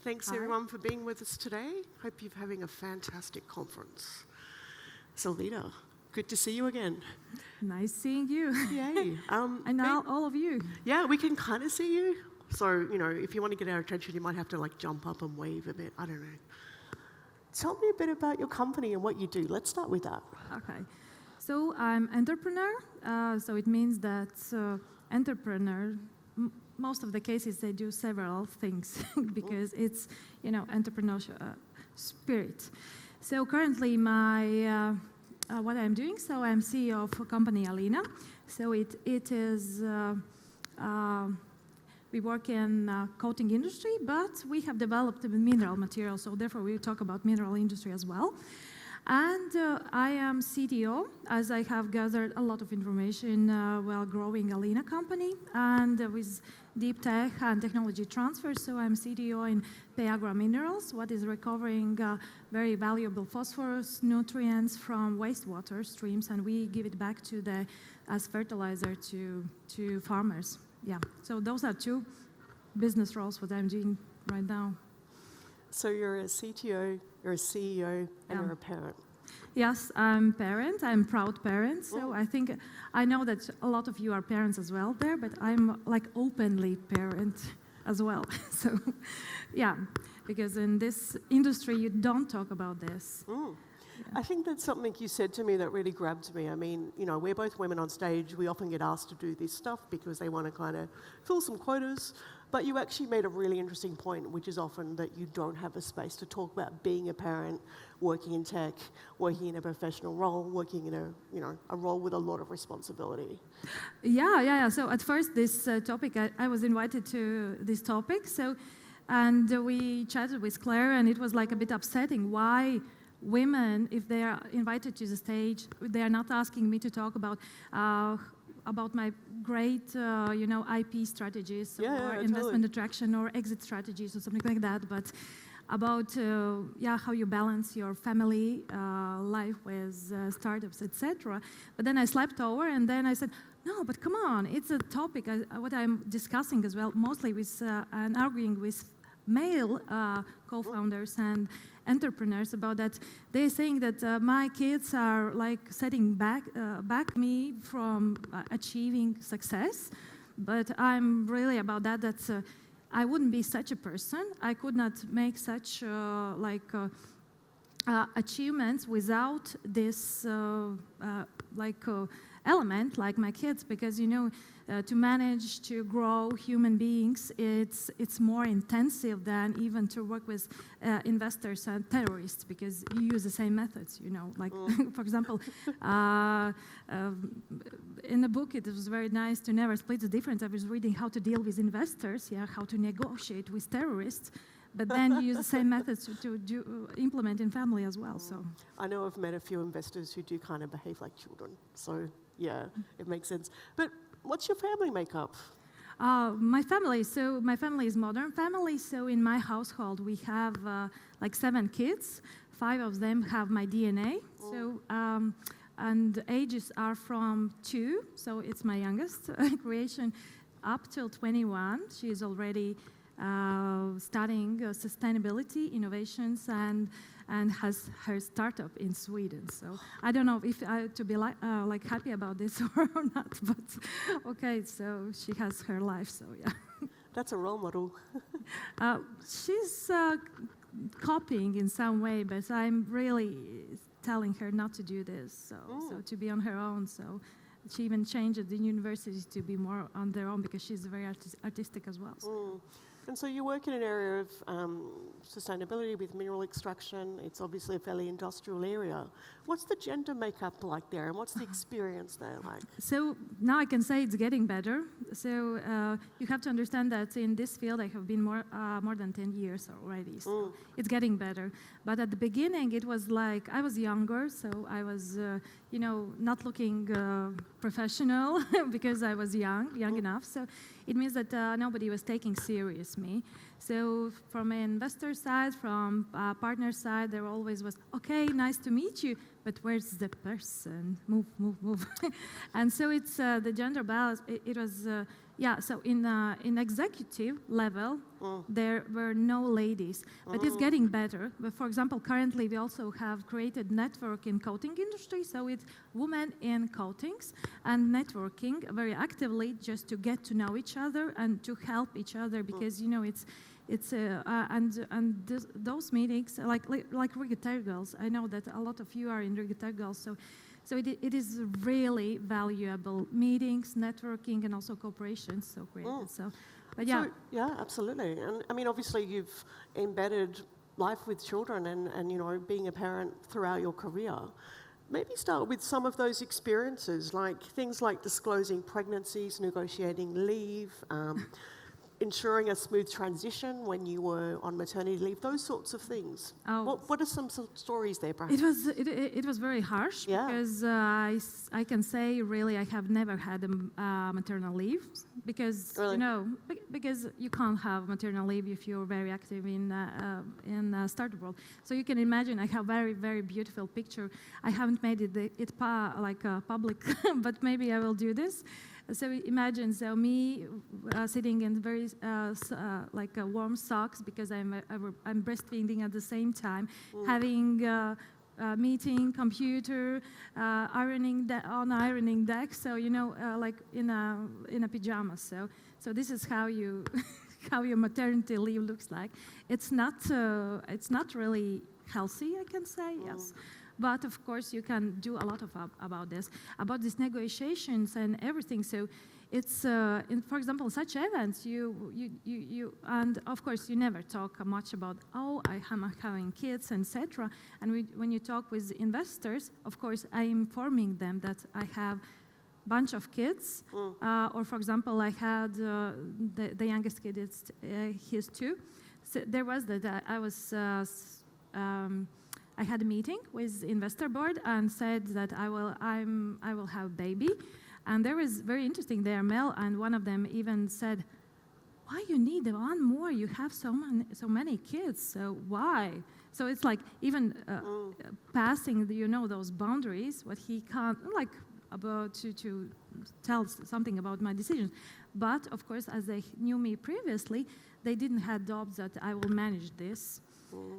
Thanks everyone for being with us today. Hope you're having a fantastic conference. Solvita, good to see you again. Nice seeing you. Yay. And now all of you. Yeah, we can kind of see you. So, if you want to get our attention, you might have to like jump up and wave a bit. I don't know. Tell me a bit about your company and what you do. Let's start with that. Okay. So I'm entrepreneur. So it means that entrepreneur, most of the cases they do several things because it's, entrepreneurship spirit. So currently my, what I'm doing, so I'm CEO of a company ALINA. So it is, we work in coating industry, but we have developed mineral material, so therefore we talk about mineral industry as well. And I am CTO, as I have gathered a lot of information while growing ALINA company, and with deep tech and technology transfer, so I'm CTO in P-Agro Minerals, what is recovering very valuable phosphorus nutrients from wastewater streams, and we give it back to as fertilizer to farmers. Yeah, so those are two business roles what I'm doing right now. So you're a CTO, you're a CEO, and you're a parent. Yes, I'm a parent. I'm a proud parent. So I know that a lot of you are parents as well there, but I'm like openly parent as well. So yeah, because in this industry you don't talk about this. Yeah. I think that's something you said to me that really grabbed me. I mean, we're both women on stage. We often get asked to do this stuff because they want to kind of fill some quotas. But you actually made a really interesting point, which is often that you don't have a space to talk about being a parent, working in tech, working in a professional role, working in a role with a lot of responsibility. Yeah. So at first, this topic, I was invited to this topic. And we chatted with Claire, and it was like a bit upsetting. Why women, if they are invited to the stage, they are not asking me to talk about my great, IP strategies or investment attraction or exit strategies or something like that, but about how you balance your family life with startups, etc. But then I slept over, and then I said, no, but come on, it's a topic. What I'm discussing as well, mostly with and arguing with male co-founders and entrepreneurs about that. They're saying that my kids are like setting back me from achieving success, but I'm really about that. That's I wouldn't be such a person. I could not make such achievements without this element like my kids, because to manage to grow human beings, it's more intensive than even to work with investors and terrorists, because you use the same methods, for example, in the book it was very nice to never split the difference. I was reading how to deal with investors, how to negotiate with terrorists, but then you use the same methods to implement in family as well. So I know I've met a few investors who do kind of behave like children, so yeah, it makes sense. But what's your family makeup? My family is modern family. So in my household, we have 7 kids. 5 of them have my DNA. So and ages are from 2. So it's my youngest creation, up till 21. She is already studying sustainability, innovations, and has her startup in Sweden. So I don't know if to be happy about this or not, but okay, so she has her life, so yeah. That's a role model. She's copying in some way, but I'm really telling her not to do this, so to be on her own. So she even changed the university to be more on their own, because she's very artistic as well. So. And so you work in an area of sustainability with mineral extraction. It's obviously a fairly industrial area. What's the gender makeup like there, and what's the experience there like? So now I can say it's getting better. So you have to understand that in this field I have been more than 10 years already. So it's getting better. But at the beginning it was like I was younger, so I was not looking professional because I was young enough. So it means that nobody was taking serious me. So from an investor side, from a partner side, there always was, okay, nice to meet you, but where's the person? Move. And so it's the gender balance. It was yeah, so in executive level, there were no ladies, but it's getting better. But for example, currently we also have created network in coating industry, so it's women in coatings and networking very actively just to get to know each other and to help each other, because you know those meetings like Riga Tech Girls. I know that a lot of you are in Riga Tech Girls, so it is really valuable meetings, networking, and also cooperations. So created. But yeah. So, yeah, absolutely. And I mean, obviously, you've embedded life with children and you know, being a parent throughout your career. Maybe start with some of those experiences, like things like disclosing pregnancies, negotiating leave, ensuring a smooth transition when you were on maternity leave, those sorts of things. Oh. What are some stories there, perhaps? It was very harsh, because I can say really I have never had a maternal leave, because really? you know, because you can't have maternal leave if you're very active in startup world. So you can imagine I have very beautiful picture. I haven't made it public, but maybe I will do this. So imagine, me sitting in very warm socks, because I'm breastfeeding at the same time, having meeting, computer, ironing deck. So you know, like in a pajamas. So this is how you how your maternity leave looks like. It's not really healthy, I can say. Yes. But of course, you can do a lot about these negotiations and everything. So it's, for example, such events, and of course, you never talk much about, I'm having kids, etc. And when you talk with investors, of course, I'm informing them that I have bunch of kids, or for example, I had the youngest kid, he's 2. So there was that I had a meeting with investor board and said that I will have baby, and there was very interesting. They are male, and one of them even said, "Why you need one more? You have so many kids. So why?" So it's like even passing, those boundaries. What he can't about to tell something about my decisions, but of course, as they knew me previously, they didn't have doubts that I will manage this.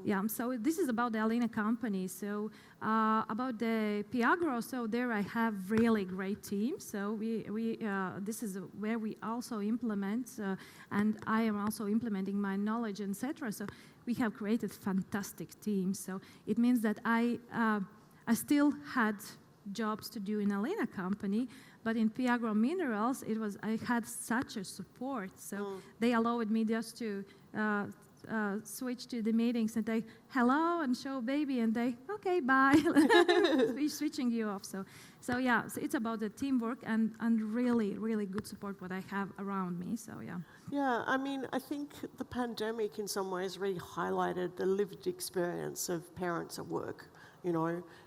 Yeah, so this is about the ALINA company. So about the P-Agro, so there I have really great team. So this is where we also implement, and I am also implementing my knowledge, etc. So we have created fantastic teams. So it means that I still had jobs to do in ALINA company, but in P-Agro Minerals, I had such a support. So they allowed me just to switch to the meetings and they hello and show baby and they okay bye switching you off. So yeah, so it's about the teamwork and really good support what I have around me. So yeah, I mean, I think the pandemic in some ways really highlighted the lived experience of parents at work,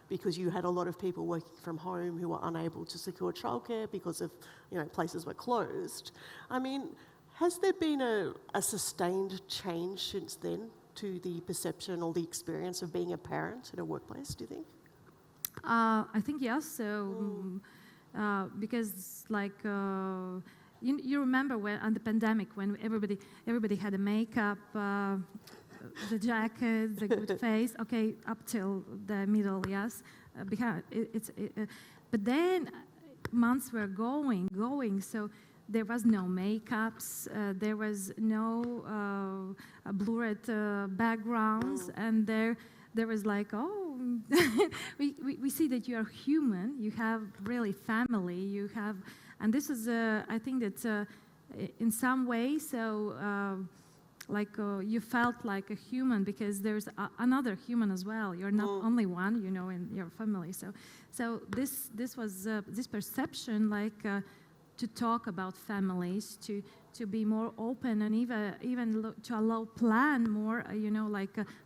because you had a lot of people working from home who were unable to secure childcare because of places were closed. I mean, has there been a sustained change since then to the perception or the experience of being a parent in a workplace, do you think? I think yes. So, because you remember when on the pandemic when everybody had a makeup, the jacket, the good face. Okay, up till the middle, yes. But then months were going. So. There was no makeups, there was no blurred backgrounds, and there was we see that you are human, you have really family, you have, and this is, I think that in some way, so you felt like a human because there's another human as well. You're not only one, in your family. So this was this perception, to talk about families, to be more open and even to allow plan more,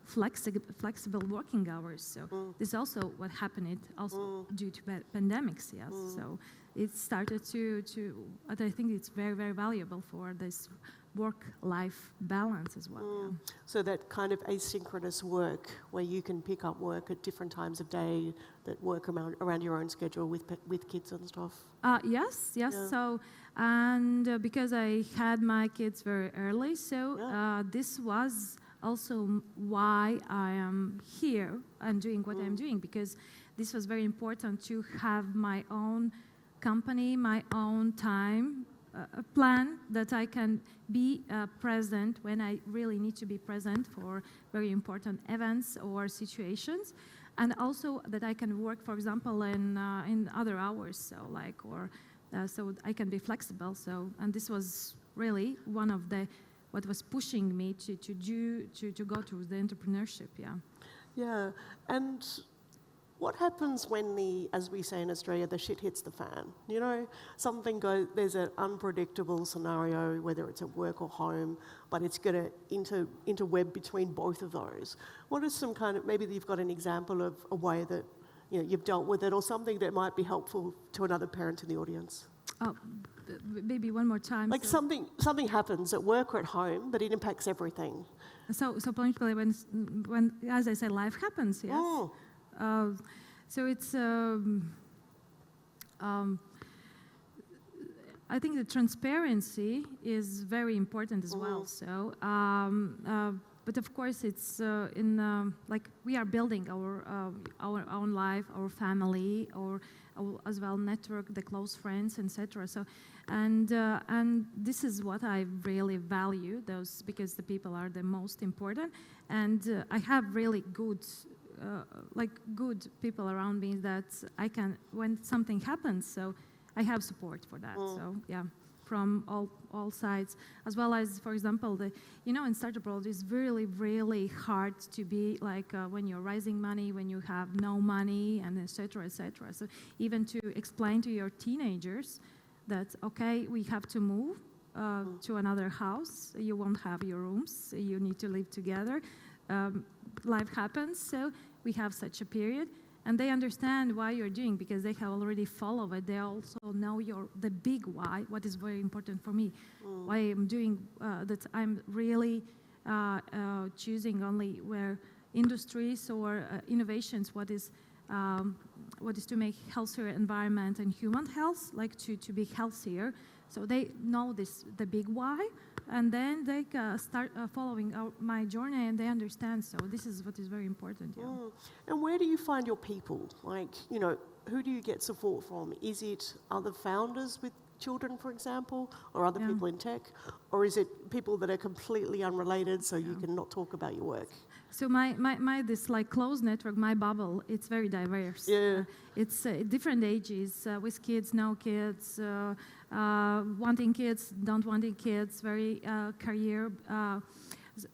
flexible working hours. So this is also what happened also due to pandemics, yes. So it started to, I think it's very valuable for this work-life balance as well. Yeah. So that kind of asynchronous work where you can pick up work at different times of day that work around your own schedule with kids and stuff. Yes. Yeah. Yeah. So, because I had my kids very early, so this was also why I am here and doing what I'm doing, because this was very important to have my own company, my own time, a plan that I can be present when I really need to be present for very important events or situations, and also that I can work, for example, in other hours, so I can be flexible. So, and this was really one of what was pushing me to go to the entrepreneurship. Yeah. Yeah, and what happens when as we say in Australia, the shit hits the fan? You know, there's an unpredictable scenario, whether it's at work or home, but it's going to interweb between both of those. What is some kind of, maybe you've got an example of a way that you've dealt with it, or something that might be helpful to another parent in the audience? Oh, maybe one more time. Like something happens at work or at home, but it impacts everything. So politically, when, as I said, life happens, yes. Oh. So it's, I think the transparency is very important as well. So, but of course, it's like we are building our own life, our family, or as well network, the close friends, etc. So, and this is what I really value, because the people are the most important, and I have really good people around me that I can, when something happens, so I have support for that. So yeah, from all sides, as well as, for example, in startup world, it's really, really hard to be like when you're raising money, when you have no money, and etc. etc. So even to explain to your teenagers that, okay, we have to move to another house, you won't have your rooms, you need to live together, life happens, so we have such a period, and they understand why you're doing, because they have already followed it. They also know the big why, what is very important for me, why I'm doing that. I'm really choosing only where industries or innovations, what is to make healthier environment and human health, like to be healthier. So they know the big why, and then they start following my journey, and they understand. So this is what is very important. Yeah. And where do you find your people? Like, who do you get support from? Is it other founders with children, for example, or other people in tech? Or is it people that are completely unrelated, so you can not talk about your work? So my this like closed network, my bubble, it's very diverse. Yeah. It's different ages, with kids, no kids, wanting kids, don't wanting kids, very career,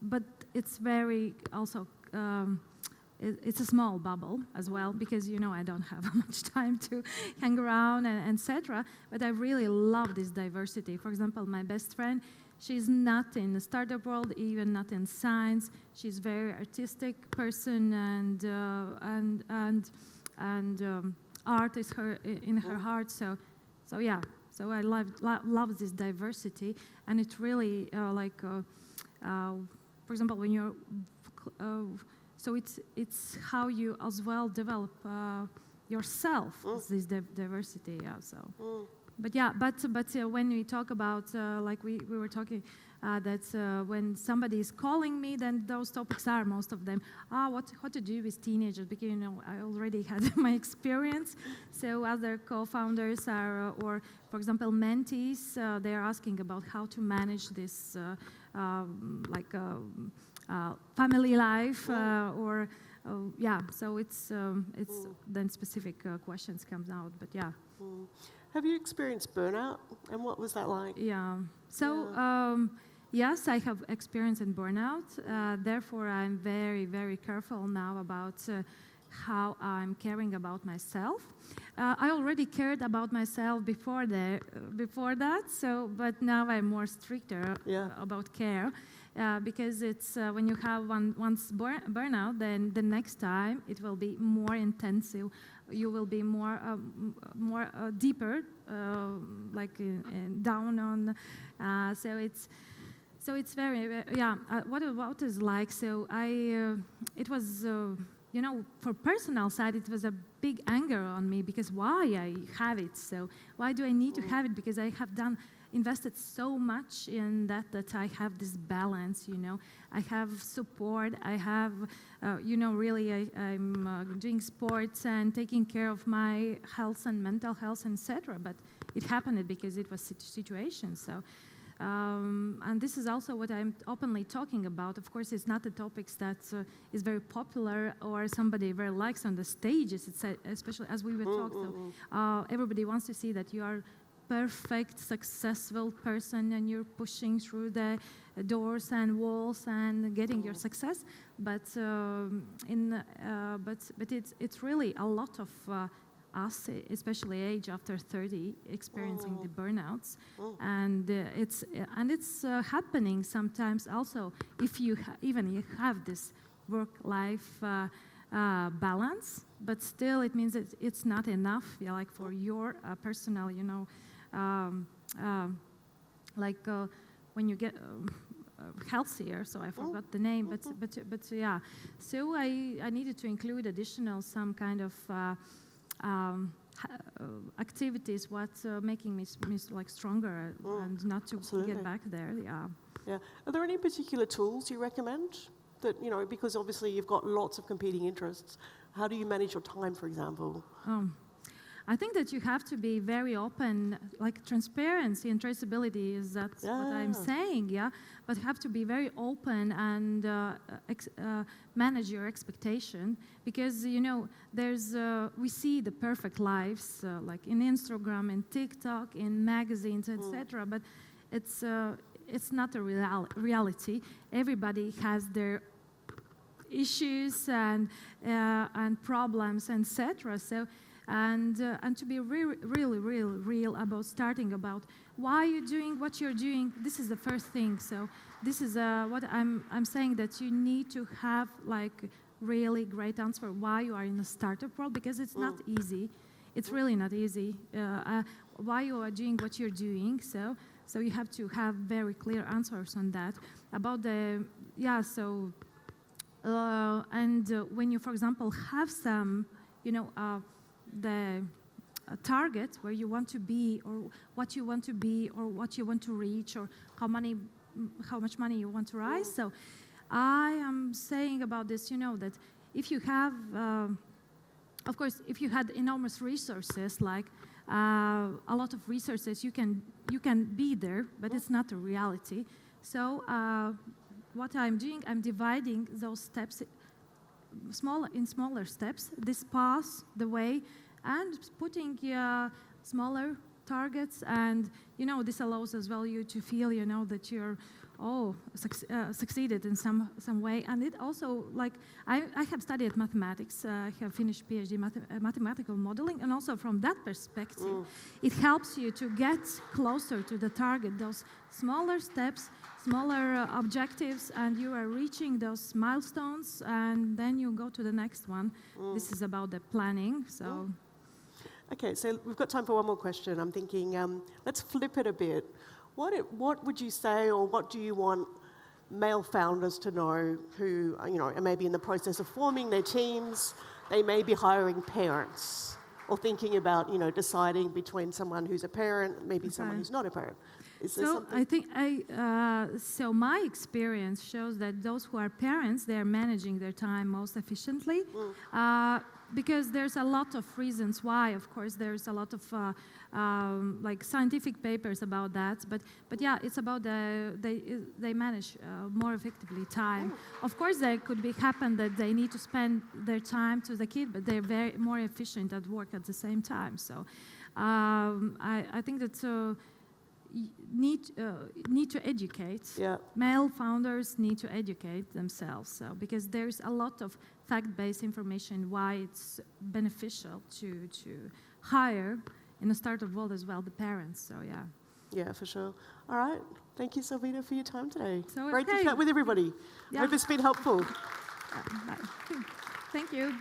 but it's very also, it's a small bubble as well, because I don't have much time to hang around and etc. But I really love this diversity. For example, my best friend, she's not in the startup world, even not in science. She's a very artistic person, and art is in her heart. So yeah. So I love this diversity, and it really for example, when you're so it's how you as well develop yourself with this diversity. Yeah. So. But yeah, but when we talk about, like we were talking, that when somebody is calling me, then those topics are, most of them, what to do with teenagers, because I already had my experience. So other co-founders are, or for example, mentees, they are asking about how to manage this, family life, or yeah. So it's then specific questions comes out, but yeah. Have you experienced burnout, and what was that like? Yeah. So, yes, I have experience in burnout. Therefore, I'm very, very careful now about how I'm caring about myself. I already cared about myself before that. So, but now I'm more stricter about care. Because it's when you have once burnout, then the next time it will be more intensive. You will be more deeper, down on. So So it's what it is like. So it was, for personal side, it was a big anger on me because why I have it. So why do I need to have it? Because I have invested so much in that I have this balance, I have support, I have, really I'm doing sports and taking care of my health and mental health, etc. But it happened because it was a situation. So, and this is also what I'm openly talking about. Of course, it's not the topics that is very popular or somebody very likes on the stages, especially as we were talking. So everybody wants to see that you are perfect, successful person and you're pushing through the doors and walls and getting your success. But it's really a lot of us, especially age after 30, experiencing the burnouts, and it's happening sometimes also if you even have this work-life balance, but still it means that it's not enough, like for your personal, when you get healthier. So I forgot the name, but yeah. So I needed to include additional some kind of activities, what's making me like stronger and not to get back there. Yeah. Yeah. Are there any particular tools you recommend that, because obviously you've got lots of competing interests? How do you manage your time, for example? I think that you have to be very open, like transparency and traceability is what I'm saying, yeah. But you have to be very open and manage your expectation because we see the perfect lives like in Instagram, in TikTok, in magazines, etc. But it's not a reality. Everybody has their issues and problems, etc. So. And to be really real about starting about why you're doing what you're doing. This is the first thing. So this is what I'm saying, that you need to have like really great answer why you are in the startup world, because it's not easy. It's really not easy. Why you are doing what you're doing. So you have to have very clear answers on that about the and when you, for example, have some the target where you want to be, or what you want to be, or what you want to reach, or how much money you want to raise. So I am saying about this, that if you have, of course, if you had enormous resources, like a lot of resources, you can be there, but it's not a reality. So what I'm doing, I'm dividing those steps smaller steps, this path, the way, and putting smaller targets, and this allows as well you to feel that you're succeeded in some way. And it also, like, I have studied mathematics, I have finished PhD mathematical modeling, and also from that perspective it helps you to get closer to the target, those smaller steps, smaller objectives, and you are reaching those milestones, and then you go to the next one. This is about the planning. So okay, so we've got time for one more question. I'm thinking, let's flip it a bit. What would you say, or what do you want male founders to know who are maybe in the process of forming their teams? They may be hiring parents, or thinking about deciding between someone who's a parent, maybe someone who's not a parent. So I think so my experience shows that those who are parents, they are managing their time most efficiently, because there's a lot of reasons why. Of course, there's a lot of like scientific papers about that, but yeah, it's about they manage more effectively time. Of course, there could happen that they need to spend their time to the kid, but they're very more efficient at work at the same time. So I think that. Need to educate. Yeah. Male founders need to educate themselves, so because there's a lot of fact-based information why it's beneficial to hire in the startup world as well the parents. So yeah. Yeah, for sure. All right. Thank you, Solvita, for your time today. So great to chat with everybody. Yeah. Hope it's been helpful. Thank you.